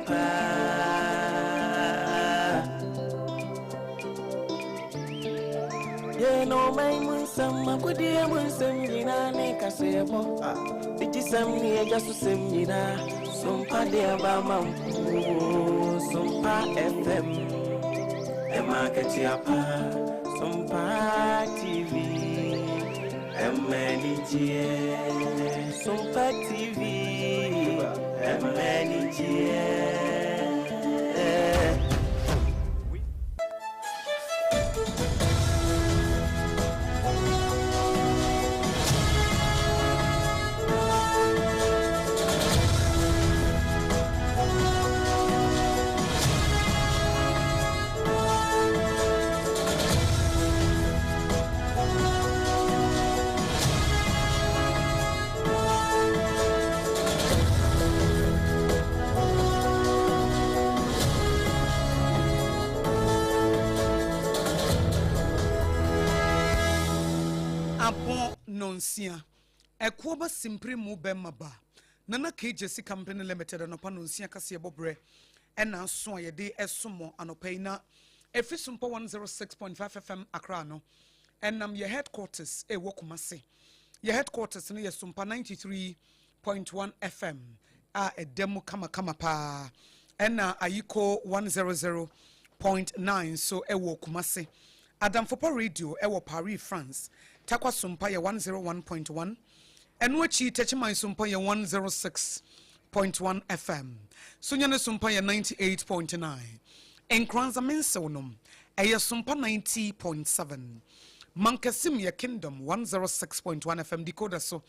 pa. Yeah, no, my munsam, my good dear munsam, Dina, make us say, it is some near just to send you now. SOMPA dear Bama, SOMPA FM, a market yapa, SOMPA TV, a manager, SOMPA TV, a manager. Nonsia Ekoba simpre mu bemaba Nana KJC Company Limited anopa nonsia kase bobre ena so ayede esomo anopa ina efi SOMPA 106.5 FM Accra no enam ye headquarters e wokumase ye headquarters no ye SOMPA 93.1 FM a edemu kama pa ena ayiko 100.9 so e wokumase Adam Fopa Radio ewo Paris France takwa SOMPA ye 101.1 enu achi techiman SOMPA ye 106.1 FM sunyane SOMPA ye 98.9 enkranza mensewonom eye SOMPA 90.7 mankasim ye Kingdom 106.1 FM decoder so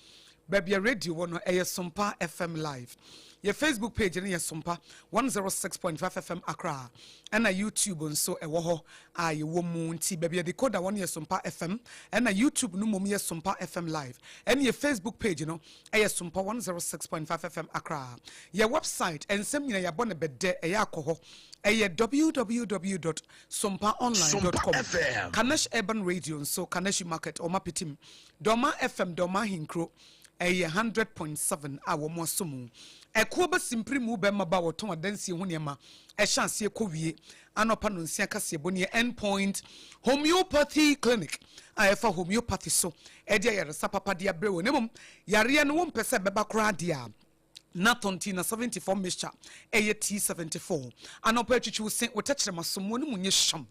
Baby radio wono eye SOMPA FM live your Facebook page and your SOMPA 106.5 FM Accra and a YouTube and so a woho a woman ti baby decoder one your SOMPA FM and a YouTube no mum your SOMPA FM live and your Facebook page you know a SOMPA 106.5 FM Accra your website and send me your bonne bed a yakoho a www.sompaonline.com Kanesh Urban Radio so Kanesh Market or Mapitim Doma FM Doma Hinkro a 100.7 our mosumu Ekoba simpri mu be maba woton adansi ho niema e chance ekowie anopa no nsia kase boni endpoint homeopathy clinic ayefa homeopathy so e dia yare sapapa dia brewo nemom yare no wo mpese beba kra dia na 74 mixture eye T74 anopa atwitwu sen wotachere masomo no munye sham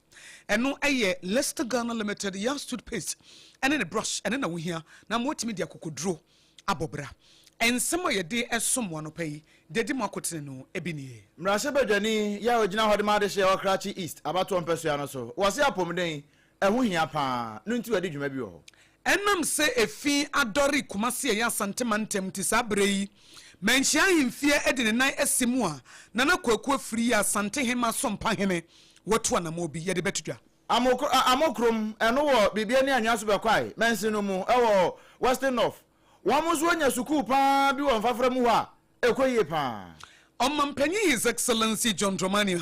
eno eye Leicester Ghana Limited ya stood paste ene ne brush ene na wo hia na motimi dia kokodro abobra ensemo yede esomo no pay dedi makotene no ebini mrase badwani ya ogina hode ma de hye okrachi east abato mpeso ya no so wose apomden ehu hia pa no nti wadi dwuma bi ho enam se efi adori kumase ya santemantem ti sabrei menhia himfie edine nan esimu a nana kwaku afiri ya sante hema sompa hene woto anamo bi yede betudwa amokrom eno wo bibia ni anyaso be kwai mensi no mu ewo western north wamuzu anya suku pa bi won fafra mu ha ekoye pa Omampanyi His Excellency John Dramani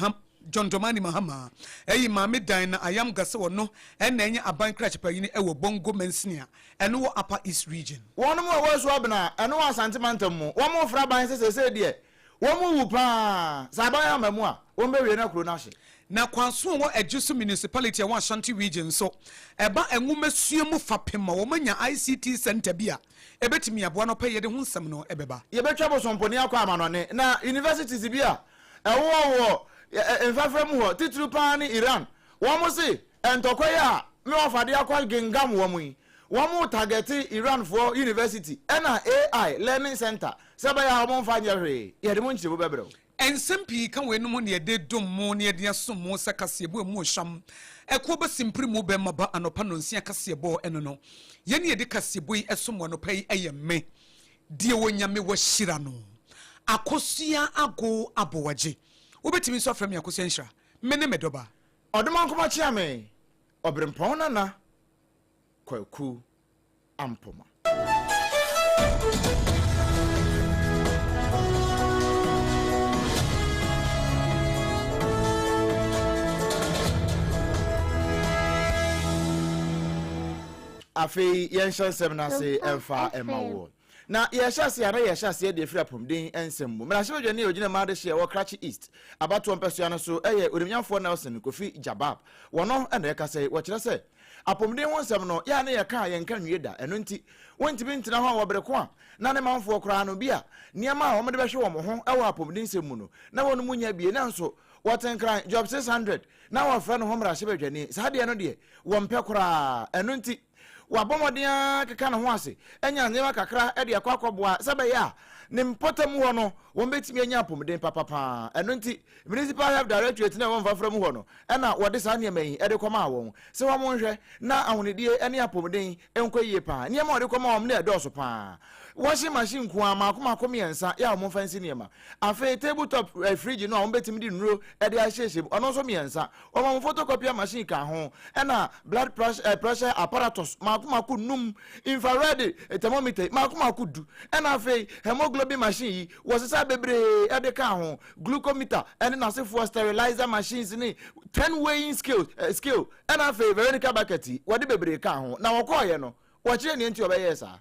Mahama eyi mame dan na ayam gase wono ena enya aban krach payini ewo bongo mensnia eno wo upper east region wono mo wasu abna eno wa santimantam mu wo mo fra ban sese de wo mo wu pa saban ya mamu a wo be we na kro na hye na kwanso wo Ejusu municipality wa Ashanti region so eba enwumesuemu fapema wo manya ICT center bia ebetimi aboa no pay de ho nsem no ebeba yebetwa bosomponi akwa amanone na universities bia ewo enfafremu ho titru pa ni Iran wo mo se entokoya me ofade akwa gengam wo mu wo mo target Iran for university na AI learning center seba ya mo mfa nyehwe ye de mo nchire bo bebre ensempi kan we no mo ne de dom mo ne de asom mo sakasebo mu hwam ekoba simpri mu be maba anopa no nsia kasebo eno no ye ne de kasebo yi esom anopa yi eyeme die wonyame wo hira no akosua ago aboagye obetimi so afrem yakosua nhira mene medoba odoman koma chia me obrempon nana kwaku ampoma afi yenshan seminase emfa emawo na yɛhyɛ ara yɛhyɛ de free apomden ensem mu mra hyɛ dwane ogina ma de hye wɔ Karachi East abato mpɛsoa no so ɛyɛ odemnyamfo Nelson Kofi Jabab wɔno ɛna yɛka sɛ wɔkyerɛ sɛ apomden ho nsɛm no ya na yɛka yɛnka nwie da ɛno nti wɔntimi ntina ho wɔbere ko a na ne manfo koraa no bia niema a wɔn de bɛhwe wɔn ho ɛwɔ apomden nsɛm mu no na wɔn mu nya bie nanso wɔtenkran job 600 na wɔfrɛ no ho mra hyɛ dwane saa de no de wɔmpɛ koraa ɛno nti wabɔmɔden keka ne ho ase enya nzema kakra de akwakoboa sɛbɛya ne mpotam ho no wɔn betimi anya apomden papapa ɛno nti municipal health directorate na wɔn fafra mu ho no ɛna wɔde saa nneɛma yi de kɔma wɔn sɛ wɔn nhwɛ na ahonedie ne apomden nkɔ yie pa nneɛma wɔde kɔma wɔn ne ɛdɔɔso pa washing machine ko amakomako miɛnsa ya wɔn fancy nneɛma afei tabletop fridge no a wɔn betimi di nuro de ahyehyɛ ɔno nso miɛnsa wɔn photocopy machine ka ho ɛna blood pressure apparatus makomako num infrared thermometer makomako du ɛna afei hemoglobin machine yi wɔsesa bebre de ka ho glucometer ɛne nasefo sterilizer machines ne 10 weighing scale ɛna afei veridical bucket wɔde bebre ka ho na wɔkɔɔyɛ no wɔkyerɛ ne nti ɔbɛyɛ saa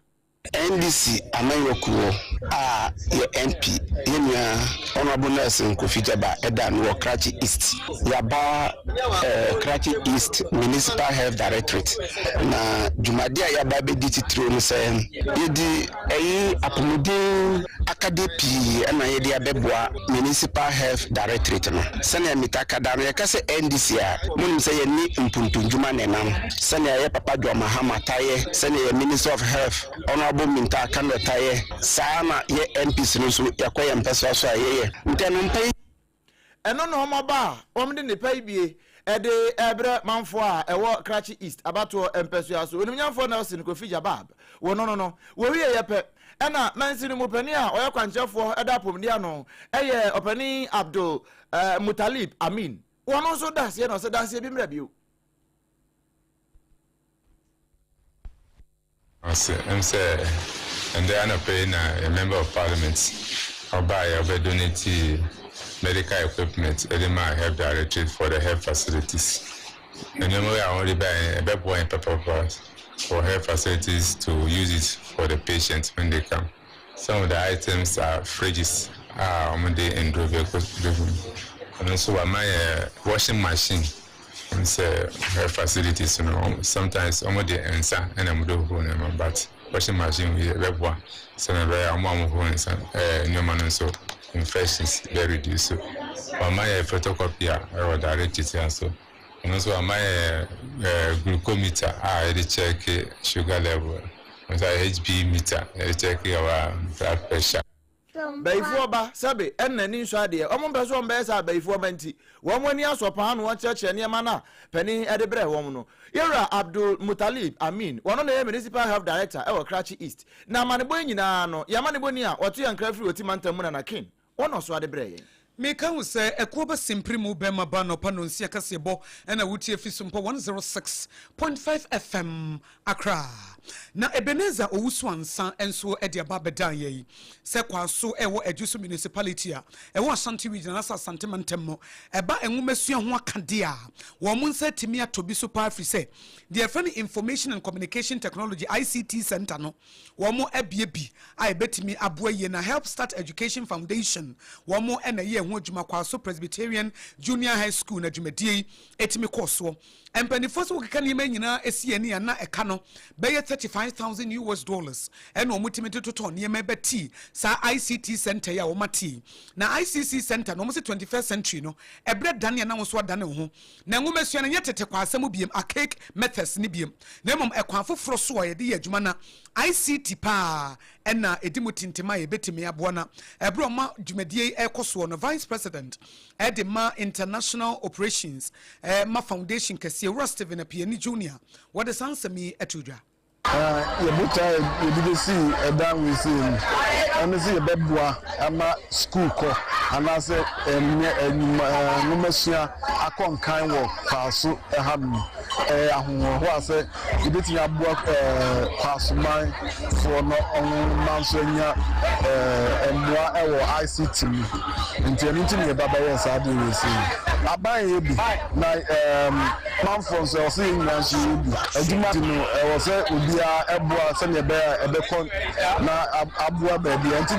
NDC Amayokuo your MP Yenya Honorable Nelson Kofi Jabab Edan wo Karachi East Yaba Karachi East Municipal Health Directorate na Jumadi Yaba be di titro no say yedi apomuden akadepi na yedi abeboa Municipal Health Directorate no sene mitaka da no yakase NDC a munim say yeni mpuntunjuma nenam sene ya papa Dwa Mahama Taye sene ya Minister of Health minta kan taye sana ye MPs no so yakoye mpesa so ayeye nteno mpai eno no homoba omde ne pai bie ede ebre manfo a ewo Karachi East abato mpesa so onimnyamfo Nelson Kofi Jabab wono no wo wie yepe ena mansi no mopani a oye kwanchefo eda pomdi ano eye opani Abdul Mutalib Amin wono so dasie no so dasie bi mra bio I'm saying, and they are paying a member of parliament. I'll donate medical equipment, Edema Health Directorate for the health facilities. And then we are only buying a bed boy and pepper for health facilities to use it for the patients when they come. Some of the items are fridges, and and also my washing machine. Her facilities, sometimes almost the answer and I'm doing but washing machine with a web one. So I'm very and so infections very reduced. So my photocopier or directed so and also my glucometer I check sugar level. And HB meter I check our blood pressure. Before ba sabe enna ni nso ade o mo beso on be sa before banti wo mo ni asopa no cheche ne ma na pani edebre wo no Yera Abdul Mutalib Amin wono na Municipal Health Director e wo Karachi East na manebo nyina no ya manebo ni a oto yankra free otimantam mu na kin wono so adebre yen Meka wo se ekoba simpri mu bema ba no pa no nsia kasebo na wutie fi SOMPA 106.5 FM Accra na Ebenezer owusu ansa enso e de aba bedan yi se kwaso ewo Ajusu municipality a ewo Ashanti region asa Asante mantam eba enwumasua ho akade a wo mun se timi atobi so pa afri se the friend information and communication technology ICT center no wo mo abiebi a ebetimi aboye na help start education foundation wo mo na ye ho adwuma kwaso Presbyterian Junior High School na dwumadie etimi koso empanifo so keka ne manyina esiani ana eka no beye $35,000 and omutimi toto ne mebeti sa ICT center ya omati na ICC center no mo 21st century no ebre dane na wo dane ho na ngomesua na yetete kwa asemu biem archaic methods ne biem na mom ekwan foforo so ye de adwuma na ICT pa ena edimutintima ye betimi aboana ebre oma dwumadie ekoso no vice president edema international operations ma foundation kese Steven Apiani Junior what is answer me etudra Yebuta yebidesi edan we see and see bebua ama school ko anase numesia akonkan wo faso eham ahoho ase ibetimi abua kwasuman for no manso nya emwa ewo ICT nti ne baba yes ade we see aban ebi na manfo so say nyanso ebi aduma no ewo say obia eboa se ne be ebekon na abua ba bi nti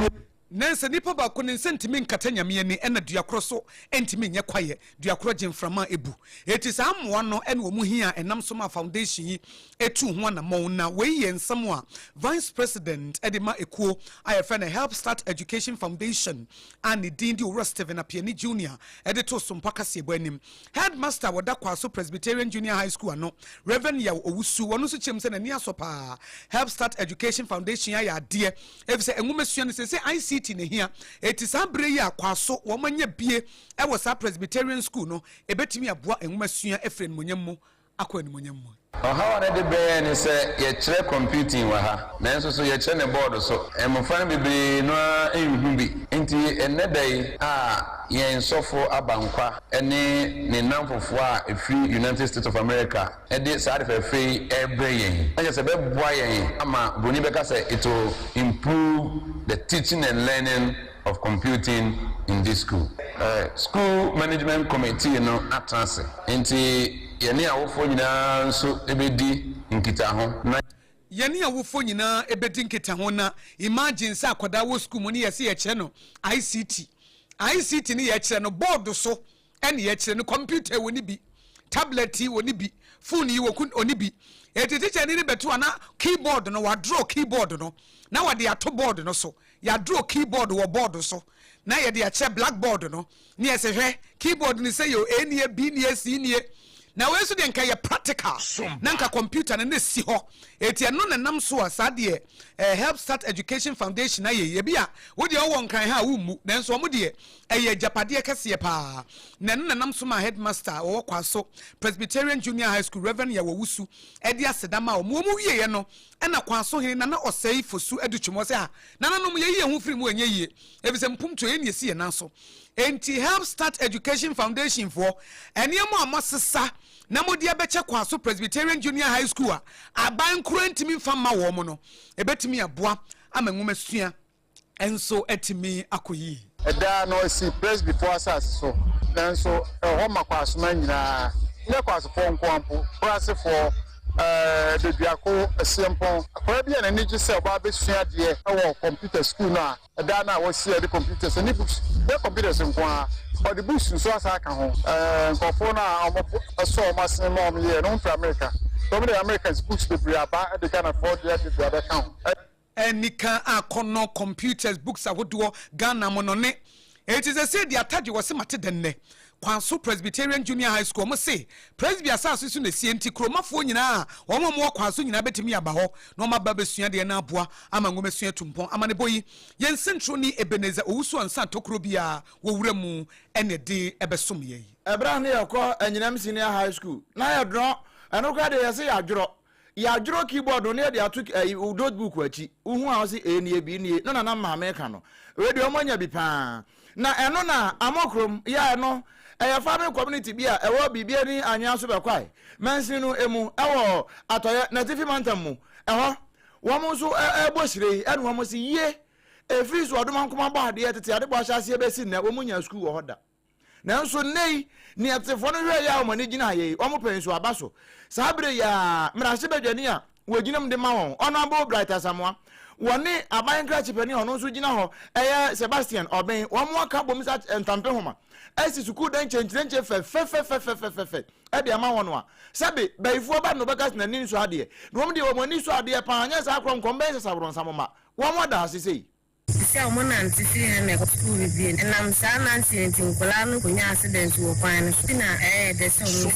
Nansa nipa ba ko ne nsentimi nkata nyame ni ena duakro so entimi nye kwaye duakro jemframa ebu eti sa amwa no ene wo mu hia enam soma foundation yi etu ho na mo na we ye nsam a vice president edema ekuo ayefɛ na help start education foundation and dindi owura Steven Apiani junior edito sompa kase eboanim headmaster woda kwaso Presbyterian junior high school ano Reverend ya owusu wono so chem se na ni asopa help start education foundation ya ade efise enwumesua ne se ICT ne hia eti sabre ya kwaso wo manya bie e wo sa Presbyterian school no ebetimi aboa enwumasua efren monyam akọ enmonyam mu how are the be ni say ye kire computing wa ha nanso so ye kire ne board so emofan bebe no enhu bi enti enedai ye nsofo abankwa ene ne namfofo a efri United States of America e de sa de fe ebe yen anya se be boa yen ama boni be ka say it will improve the teaching and learning of computing in this school. School management committee no atranse enti yeni awofo nyina nso ebedi nkita ho yeni awofo nyina ebedi nkita ho na imagine sa akoda wo school mu ne yesi ye kire no ICT ni ye kire no board so ene ye kire no computer woni bi tablet woni bi phone yi woni bi eti teacher ni betu ana keyboard no wa draw keyboard no na wa de ato board no so ya draw keyboard wo board so na ye de ache blackboard no ne yesi hwe keyboard ni say yo A ni B ni C ni na we so de nka ye practical na nka computer na si ho eti eno na nam so asade help start education foundation na ye bia wo de wo nkan ha wo mu na nso mo de japade kese pa na no na nam so ma headmaster wo kwaso Presbyterian junior high school Reverend ya wowusu e de asedama o mo wie ye no na kwaso hene na osei fosu edutwemo se na nanom ye hu firi mu enye ye ebise mpumto ye ne si ye nanso enti help start education foundation for eniamo amasesa na modi abeche kwaso Presbyterian junior high school aban kura ntimi fama wo mo no ebetimi aboa amanwumasua enso etimi akoyi eda no si press before us so nanso ho makwaso man nyina ne kwaso fo nkwampo press for the Biako Sempon. Caribbean and Niji say about this year our computer school now. Dana was here the computers and books. The computers in Kwa or the books so as I can home. Cofona saw my mom here, known for America. Some of the Americans books the Briaba, they can afford the other account. And Nika Akono computers books I would do Ghana monone. It is a said the attack was matter than Kwanso Presbyterian Junior High School mo say Presby asase su na sienti kromafo nyina wo mo kwanso nyina betimi aba ho na ma ba besua de na aboa ama ngomesua tumpon ama ne boyi yen centro ni Ebenezer owusu ansa tokro bia wo wura mu ene de ebesom ye Ebra ne yakọ Enyinam Senior High School na ya dro eno kwa de yesi ya dro keyboard ne de atuk notebook achi uhu a si enie bi nie no na ma America no we de omonya bi pa na eno na amokrom ya eno family community bia ewo bibia ni anya so be kwai mensi no emu ewo atoye na tifi mantam mu eho wo mo so ebosire enu wo mo si ye efri so odoma nkoma ba de tete ade bo ahase be si na wo mo nya school wo hoda na nso nei ni atefo no hwe ya wo mani gina ye wo mo pen so abaso sabre ya mrase badwani a wo ginam de ma won ono abo bright asamwa woni aban krachi pani ono nso gina ho Sebastian Oben wo mo aka bom sa entampe homa esi suku dan chenche fe e de ama wono a sabe baifuo ba no beka na ni nso ade no mo de wo mani so ade pa anya sa akron komben sa sabron samoma wo mo da asese sisi a mona ntisi ha na school bi enam sa na ntinti nkola no konya accident wo kwan no na de so no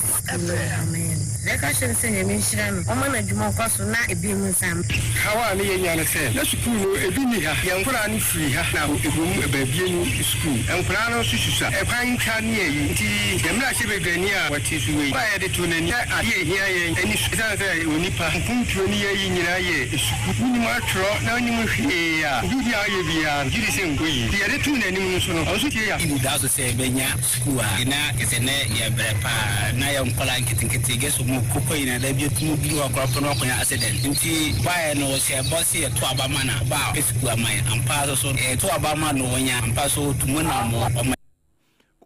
amen de ka shen se nyame nhira no o mana dwuma kwaso na ebi mu sam hawa ne yenya ne se na school no ebi ni ha yankora ni free ha na ebom baabie ni school enkora no sususa e kwan ka ne yi nti demra se bedani a wati suwe ba ya de to nani aye hia ye ani susa se onipa puntuo ni yi nyira ye school ni ma tro na ni mu hie ya bi ya ye bi bia gidi se ngoyi dia de tu na nim so no so tie ya da so se benya school na kese ne ya brepa na ya nkola nkitinkiti geso mu kopo ina da bi tu bi wa kwa no kwa accident nti ba no se boss ye to abama na ba school amai ampa so to abama no nya ampa so tumu na mo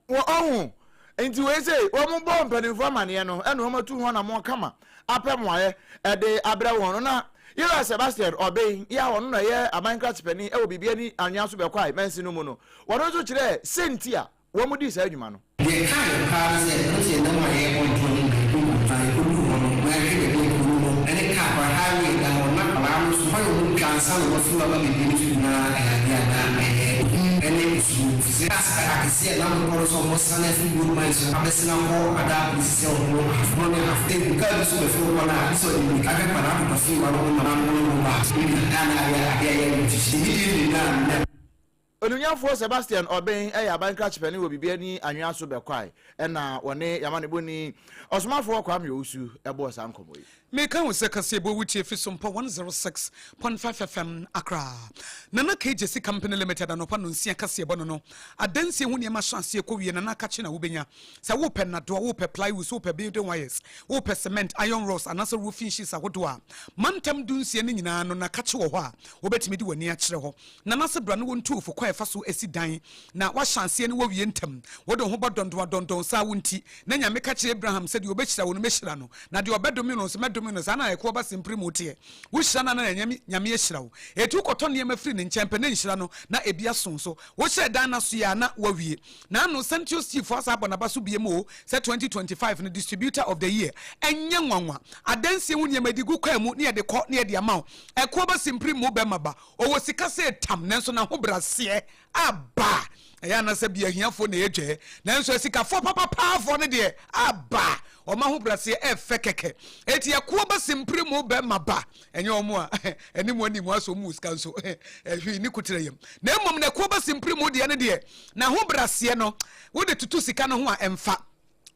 wo enti we say wo mo bo mpanimfo amane no ene wo matu ho na mo kama apem waye de abra won na Yera Sebastian Obey, ya wonu na ye Minecraft penny e wo bibia ni anya so be kwai mensi no mu no. Wono so kire sentia wo mu di sa adwuma no. Ye kan ka se no se na ma ye on to ni ku ta ku du no ma ke de ku no ene ka ba ha ni da no na ba mu so fa yo kan sa no so ba bi ni na ya na ene su se asa ka se na mo ko so mo sa na fi good mind so abesina ko ada bi se o no no ne afte ka so be fo na so ni ka ka na ko fi wa no na no ba na na ya ni ti ni na Olunyafo Sebastian Obey Minecraft penny wo bibia ni anwa so be kwai na wone yamane boni osomafo kwa me osu ebo sa nkomoyi me kan wo se kase bo wuchi fi SOMPA 106.5 FM Accra nana KJC Company Limited anopa no nsia kase bo no adansi hu ne ma chance ko wie nana ka che na wo benya sa wo pe na do wo pe plywood wo pe building wires wo pe cement iron rods anasa roofing sheets agodo a mantam dunsie ne nyina no na ka che wo ho a wo betimi di wani a kire ho nana se bra no wontu fo kwa fa so esi dan na wa chance ne wo wie ntam wo do ho bodondon sa wonti na nya me ka che Abraham se de obechira wo no mechira no na de obedomi no so medomi no sa na ekwo ba simpri motie wo hira na nyame ehira wo etu koto ne mafiri ne nchempe ne nhira no na ebia son so wo hye dan na so ya na wa wie na no Central Steel Force abona ba so bie mo se 2025 no distributor of the year enye nwanwa adanse hu ne madigu kwa mu ne ye de ko ne ye de amaw ekwo ba simpri mo be maba owo sika se tam ne so na ho brase aba ya na se bia hiafo na edwe nanso sika fo papa fo ne de aba o ma ho brase efe keke eti yakwo ba simpre mo be maba enye omo a enimu aso mu sika nso ehwi ni kutere yam na emom na yakwo ba simpre mo de ne de na ho brase no wo de tutu sika no ho a emfa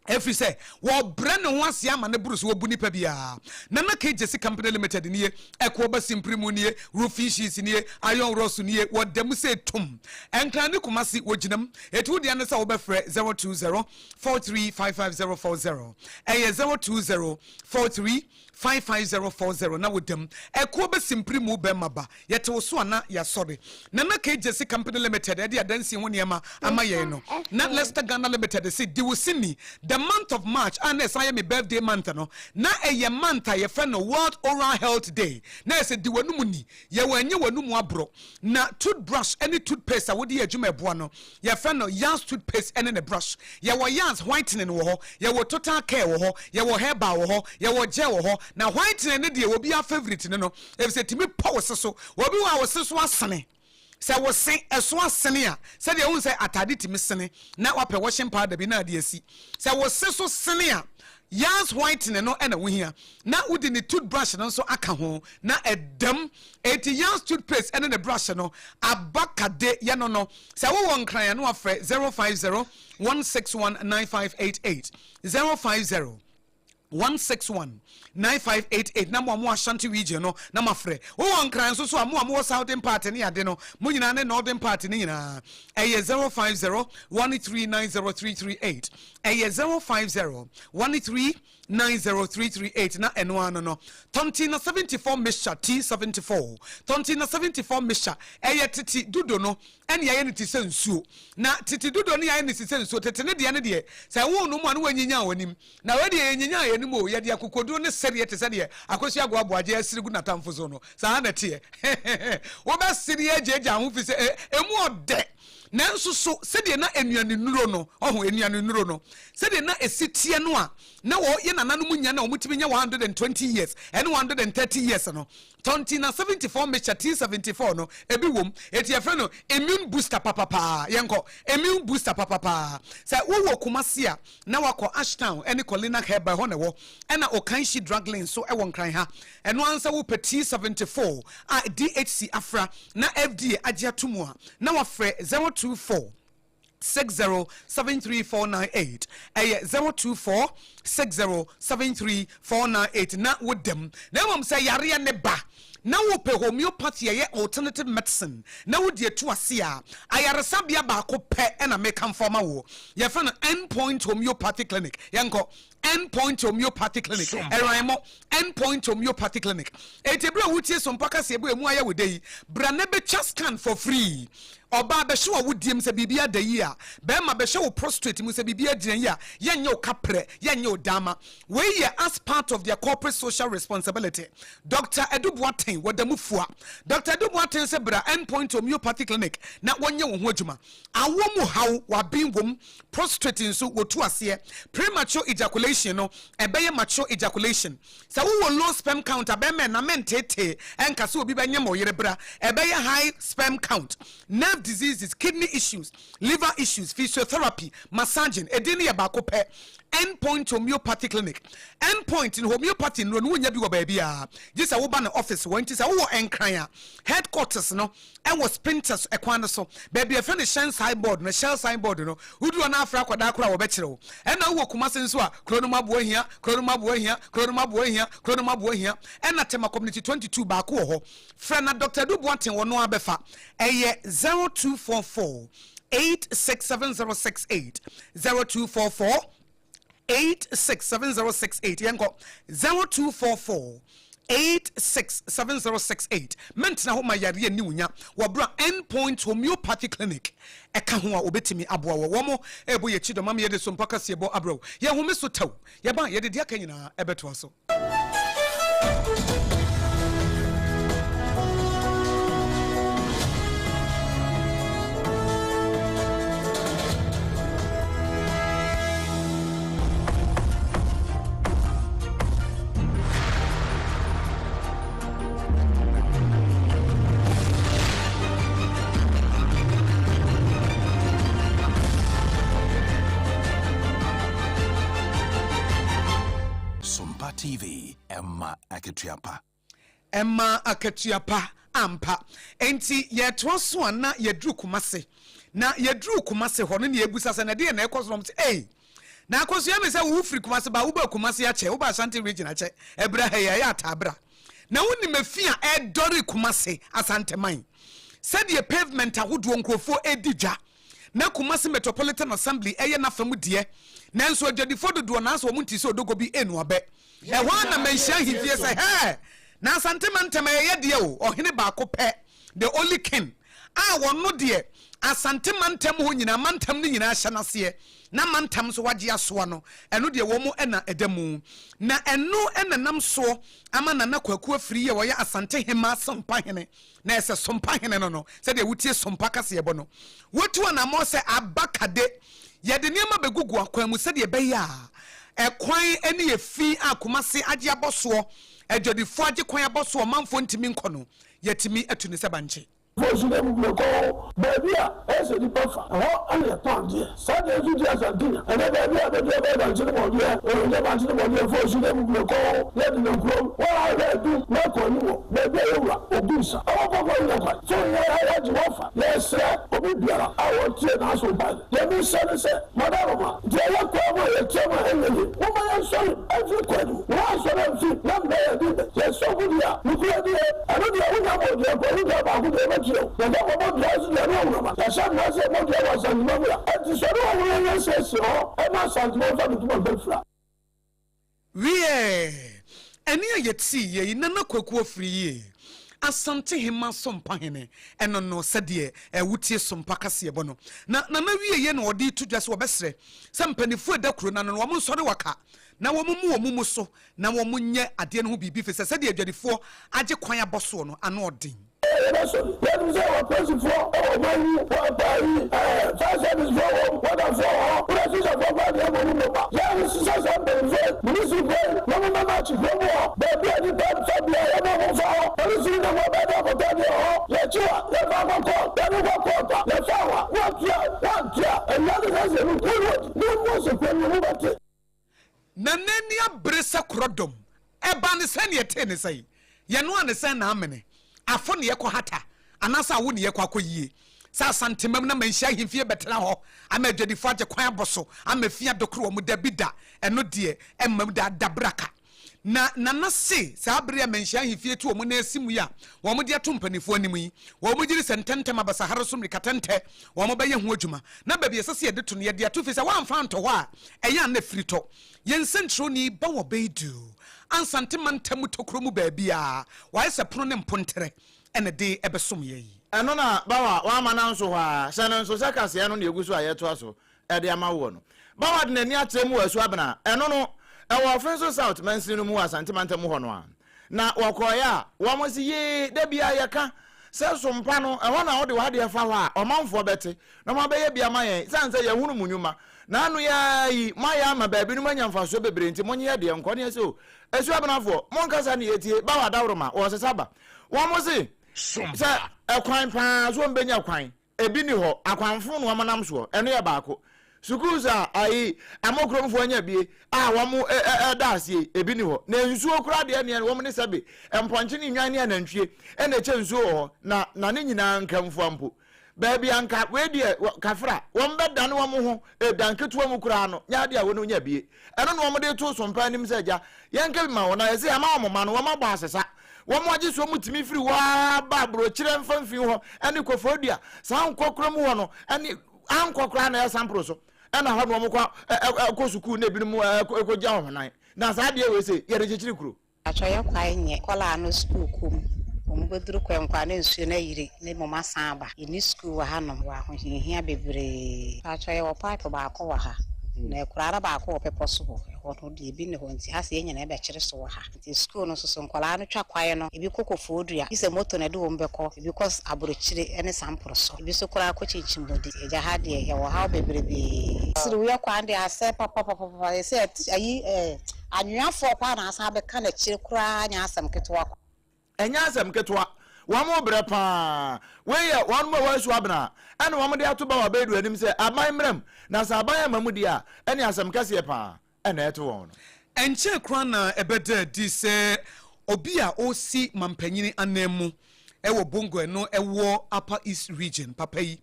every say wo brand no ase ama ne bruce wo buni pa bia na na KJC Company Limited ni ekwo ba simpre mu ni roofing sheets ni iron rods ni wo dem say tum enkran ne kumasi wo ginam etu dia ne say wo be frɛ 02043554040 02043554040 na wo dem ekwo ba simpre mu be maba yete wo so ana ya sɔre na na KJC Company Limited e dia dansi ho niema ama ye no na Leicester Ghana Limited say di wo sini the month of March and I am my birthday month no na a month I friend World Oral Health Day na say di wanu ni ye wanye wanu mu abro na toothbrush any toothpaste a wodi adwuma eboa no ye friend Yans toothpaste and a brush ye wo Yans whitening wo ho ye wo total care wo ho ye wo herbal wo ho ye wo gel wo ho na whitening ne de wo bi a favorite ne no if say timi power so wo bi wa wo so asene se wo se eso asene a se de won se atade timi sene na wa pe washing powder bi na de asi se wo se so sene a Yans whitening no na wo hia na wodi ni toothbrush no so aka ho na edam eti Yans toothpaste and the brush no abakade ye no se wo won kran ya no afre 05016195588 05016195588 na mo Ashanti region no na mafre wo won kran so mo southern part ne ade no mo nyina ne northern part ne nyina eye 05013903338 eye 05013903338 na eno no tontina 74 mixture T74 tontina 74 mixture eye titi dudo no ene ye ne tise nsuo na titi dudo ne ye ne tise nsuo tete ne de ne de say wo no mo ane wanyinya wanim na we de yenyinya ye mo ye de akokodu ne sere te se de AKOSUA aboagye asirigu na tamfo so no sa na te wo ba siri ejeja ho fi se emu ode nanso so se de na enuane nuro no oho enuane nuro no se de na esitie no a na wo ye nananom nya na omutimi nya 120 years and 130 years no tontina 74 mixture T74 no ebi wom eti ye no immune booster papa yenko immune booster papa say wo Kumasi a na wakọ Ashtown ene Colina Herba ho ne wo ena Okanshi drug lane so e won kran ha eno ansa wo T74 DHC afra na FDA agye atomu a na wafrɛ 024 024607348 024607348 na wodem na mom say yare ne ba na wo pe homeopathy ye alternative medicine na wo die to ase a ayaresabia ba ko pe na make am forma wo ye fa no endpoint homeopathy clinic yanko endpoint homeopathy clinic eraimo endpoint homeopathy clinic etebra wutie so mpaka se ebo emu aya wo dei bra na be scan for free oba be hwe wo diem se bibia da yi a be ma be hwe wo prostate mu se bibia gyina yi a yenye wo kapre yenye wo dama we ye as part of their corporate social responsibility. Dr. Edubuaten wadamufua Dr. Edubuaten se bra endpoint homeopathy clinic na wonye wo ho adwuma awo mu haw wa binwom prostate nso wo tu ase premature ejaculation no ebeye mature ejaculation sa wo low sperm count abeme na mentete enka se obi benye mo yere bra ebeye high sperm count nerve diseases, kidney issues, liver issues, physiotherapy, massaging, edini ya bako pe. Endpoint homeopathy clinic. Endpoint in homeopathy no nya bi wo ba bia. Just a wo ba na office wo nti sa wo enkran headquarters no and was printers ekwan so. Baby a friend shine signboard na shell signboard no. Udu na afra kwada kora wo be kire wo. E na wo kumase nso a kronoma bo ahia, kronoma bo ahia, kronoma bo ahia, kronoma bo ahia. E na tema community 22 ba ko ho. Friend na Dr. Dubuanten wo no abefa. Eye 0244 867068 0244 867068 yango 0244 867068 mentina ho mayare ani wunya wabra endpoint homeopathy clinic eka ho a obetimi aboa wo mo ebo ye chido mama ye de so mpaka se ebo abro ye ho me so taw ye ba ye de dia kanyina ebeto so TV Emma Aketiapa ampa enti ye toso ana ye dru kumase na ye dru kumase ho no ne ebusa se na de na ekoso no say na akoso ya me se wo firi kumase ba wo ba kumase ya che wo ba Ashanti region a che ebra he ya atabra na woni mafia e dori kumase Asante man said ye pavement ahodo nkrofo edija na kumase metropolitan assembly eye na famu de nanso adwadifo dodo na so wo munti se odogo bi enu abe e wana menhia hifie say hey na Asante man tema ye de o ohene ba ko pe the only king a wonno de Asante man tem ho nyina mantam ni nyina hya nase na mantam so wage asoa no eno de wo mu ena edamu na eno enanam so ama na kwaku afiri ye wo ya Asante hema sompa hene na ese sompa hene no se de wutie sompa kase ye bo no wotu na mo se abakade ye de niam begugu akwan mu se de be ya ekwan ene ye fi akomase age aboso adwadifo age kwan aboso manfo ntimi nkono yetimi atuni se banche Fosule mumeko babia ese di pafa ho ane pande sade judi Argentina ene babia be de ba ntini mo de o de ba ntini mo de fosule mumeko le di nkro wa re du na ko ni wo babia yewra obusa awo ko ni kwa so ya ji wofa yes obi biara awo tie na so ba de mi se madama de ya ko mo ye chema enele wo ma ya so every kwadu wa so na fi na me ya di ye so budia ni ko di ano di wo na mo de ko ru da ba ku de ya go mo drive the road ma ya sha na se mo de wa san mo ya ti so ro wo ya se se o e ma san mo fa tu mo be fra wie eni ayeti ye na kwaku ofiri ye Asante hema sompa hene eno no sede wutie sompa kase bo no na wie ye na odi to dwase obesre se mpanifu edakuro na no wo nsore waka na wo mu so na wo nye ade no ho bibi fe sede adwadifo age kwan aboso no ano odin let me say our president for our money for Paris first service for what for president for what they want to know yeah this is something municipal no mama chi for but the time ya no for police no go better for that ya chua ya ba ko ya sawa what ya and that is no more so for no but na nania bresa krodom eba ne sane yete ne sai ye no ane san na amene afo ne yekọ hata anasa wo ne yekọ akoyie sa santemam na manhia himfie betena ho ama adwadifo agye kwan aboso ama fia dokro mu da bida eno de emmam da dabraka na se sa bere manhia himfie tu omu na asimu ya wo mu de ato mpanifo animu yi wo mu giri sententem abasaharo so mrikatente wo mu beye ho adwuma na ba bi esese ye de to no ye de ato fi sa wan fa nto ho a eya na frito yen sentro ni ba wo beidu ansantemantam tokro mu ba bia wa ese prono ne mpontere ene de ebesom ye yi eno na bawa wa mana nso ha sene nso sekase eno na eguso ayeto aso e de ama wo no bawa de nani atremu asu abena eno no e wo fenso south mansinu mu asantemantam ho no a na wakoya wo mo si ye da bia yeka se sompa no e ho na wo de wa de fa ho a omanfo bete na mo beye bia mayen sanse ye hunu munyuma na anu ya yi maya ma ba bi no manyamfa so bebre nti monye de enko ne so asu abena fo monkasa ne yetie bawa dawroma wo se saba wo mo si Sompa ekwan pa so mbenya kwan ebi ni ho akwanfo no amanam so eno ye baako sukuza ayi amokromfo anya bie wo mo daase ebi ni ho na nsuo kura de ne wo mo ne sabe emponche ni nwan ne anantwie ena che nsuo ho na ne nyina nkamfo ampo baabi anka we de kafra wo mbeda ne wo mo ho danketo mu kura no nya de a wo no nya bie eno no wo mo de to sompa nim se ja yenka bi ma wo na yesi ama wo ma no wo ma gba asesa wo mo agi so mutimi firi wa ba bro kire mfamfi ho ene kofodua san kokrom ho no ene ankokra na ya sampro so ena ho no mo kwa suku na bi mu ekogya ho nan na sa de we se ye de chiri kuro achoye kwa nye kola no school kum omboduru kwa na nsuo na yire ne mama san ba ni school wa hanom wa ho hia bebre achoye wo pipe ba ko wa ha na kurara ba ko pepo so ho no de bi ne ho nti ha se enya na be kire so ha nti school no so nkwala no twa kwae no ebi kokofodua ise moto na de wo mbeko because abrochire ene sampro so ebi so kura ko chinchimbodi eja ha de ye wo ha bebrebe sire wo kwa de ase papa ese ayi anwafo kwa na asa be ka na kire kura nya asam ketwa enya asam ketwa wamo bre pa we ye won mo wasu abna ene wamo de atoba wa bedu anim se aban mrem na sa aban amamudi a ene asam kase pa ene eto won enche kra na ebeda di se obi a osi mampanyini anemu ewo bongo no ewo upper east region papa yi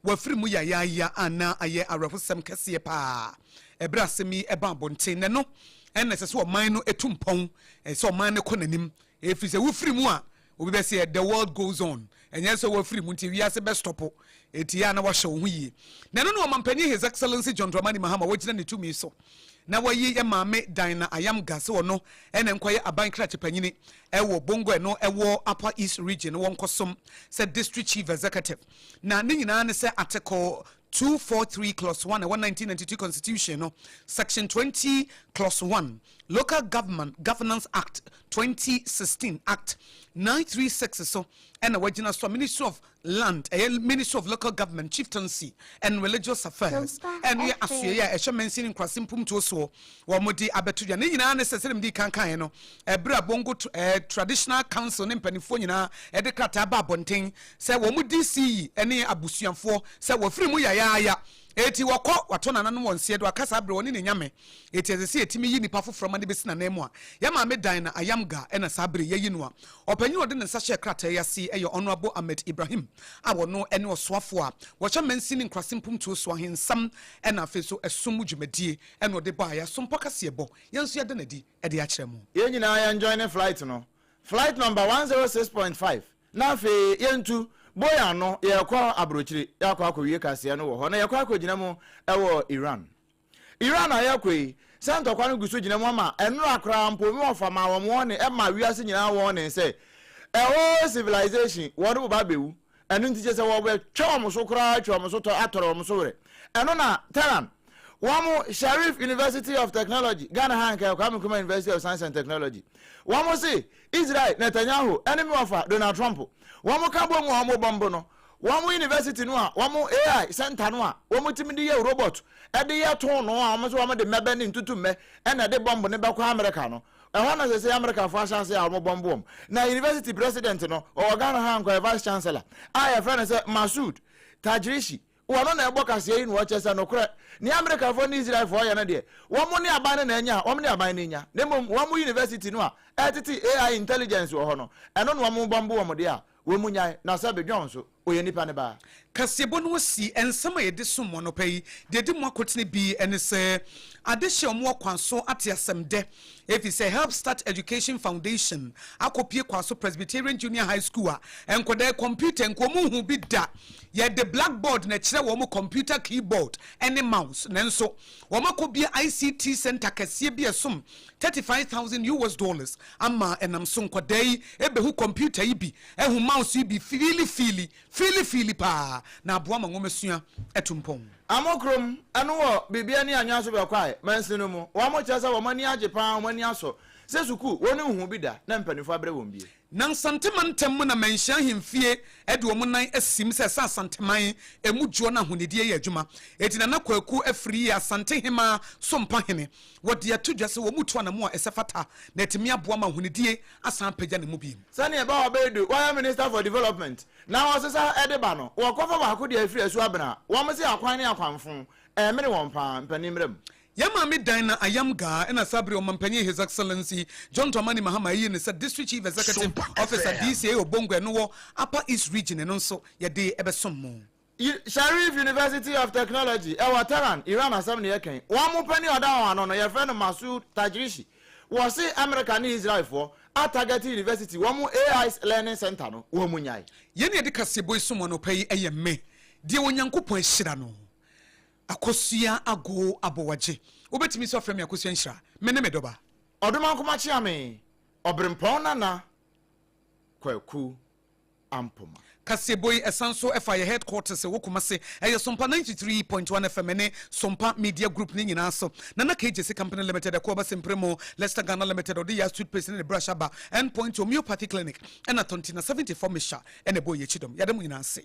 wafiri mu ya ana aye arafusam kase pa ebra semi eba bonten ne no ene se so man no etumpon se man ne konanim efi se wufiri mu a obi be say the world goes on enye so wafiri mu nti wiase be stopo etia na wa hye ho yi na no no mampanyi his excellency John Dramani Mahama wagina ne tumi so na wayi ye maame Dina Ayam Gase wono ene nkwaye aban krache panyini ewo bongo no ewo upper east region won kosom said district chief executive na ne nyina ne say article 243 clause 1 1992 constitution no section 20 clause 1 local governance act 2016 act 936 so and a wagina so ministry of land ministry of local government chieftaincy and religious affairs and we asuya e mentioning kwasimpum to so wo modi abetuja ne nyina ne seselem di kankan no ebra bongo traditional council ne mpanifo nyina e de krata ba bonten se wo modi CE ene abusuanfo se wo firi mu ya eti wako watona nanu wonsie do akasa abre woni ne nyame eti ezesi etimi yi nipa foforo ma ne besina na emu a ya ma me Dina Ayam ga ena sabre yeyi no a opanyi ode ne sache krata yasi eyo honorable Ahmed Ibrahim awono ene osoafo a wo cha mansini nkrasimpum to so ahensam ena afeso esomu dwumadie ena ode ba ya sompa kase ebo yenso yade nadi ede a kire mu ye nyina ya join the flight no flight number 106.5 na fe yentu boya no ye kwa abrochiri ya kwa akwie kase no wo ho na ye kwa akogina mu ewo Iran ayakwe santo kwa no guso gina mu ama enro akra mpo mi ofama wo mo ne e ma wiase nyina wo ne se ewo civilization wo do ba bewu enu nti se wo be twom so kra twom so to atoro mo so re eno na teran Wamo Sharif University of Technology, Ghana Hanka, Kwame University of Science and Technology. Wamo si Israel Netanyahu, enemy of Donald Trump. Wamo kabo wamo bombono. Wamo University noa, wamo AI center noa, wamo timidi ye robot. Ede ye ton noa, wamo so wamo de mebeni ntutu me, ena de bombo ne bakwa America no. E wana se America for chance ya wamo bombo. Na University president no, o Ghana Hanka vice chancellor. Aya friend say Masoud Tajrishi. Wano na ebo kase yi no chesa no kra ni America for ni Israel for ya na de womo ni aban na nya womo ni aban na nya nemo womo university no a etiti AI intelligence wo ho no eno no womo bombo womo de a womo nya na sabe dwon so oyɛ nipa ne ba kasebo no si ensama ye de somo no pay de mo akotene bi ene se adehye omo kwanso ate asemde if you say Help Start Education Foundation akopie kwaso Presbyterian Junior High School a enkoda computer enkomu hu bi da ye de blackboard na kire wo mo computer keyboard ene mouse nenso wo makobie ICT center kase bi esom $35,000 ama enam so nkoda yi ebehu computer yi bi ehu mouse yi bi fili pa na aboa ma ngomesua etumpon amokrom anu wo bibia ni anya so be kwai mansinu mu wo mo chesa wo mani ajepa wo mani aso se suku woni hu bi da na mpanifo abre won bie nan santemantam mu na menhia hemfie ede wo nan asim se sa santeman emujuo na honedie ye adwuma etina na kwaku afiri ya santehema sompa hene wode atudwase wo mutu na mu a esefata na etimi aboa ma honedie asan pagya ne mu bi sane ba obedu why minister for development na wo sesa ede ba no wo kofa ba ko de afiri asu abena wo mo se akwan ne akwanfo mere won pa mpanimrem Yamami Dina Ayamga and a Sabri Mampany, His Excellency John Tomani Mahama is a District Chief Executive Officer DCA of Bongo and Upper East Region and also Yade Ebesomo. Sharif University of Technology, Ewataran, Iran Assembly Eken. One more penny or down on your friend Masoud Tajrishi. Was it American Israel for at Target University, one more AI's Learning Center, no, Womunyai. Yeni de Casebo someone pay a me. Dear Wanyanko Point Shirano. AKOSUA ago ABOAGYE obetimi from AKOSUA nshira mene medoba oduma kuma chiame obrempong nana kwaku ampoma kaseboy esanso FI headquarters wokuma se SOMPA 93.1 FM ne SOMPA Media Group ni nyina so nana KJC Company Limited akoba sempremo Leicester Ghana Limited odi ya street person ne brush aba endpoint homeopathy clinic and a 74 misha and a boy yechidom yadem nyina se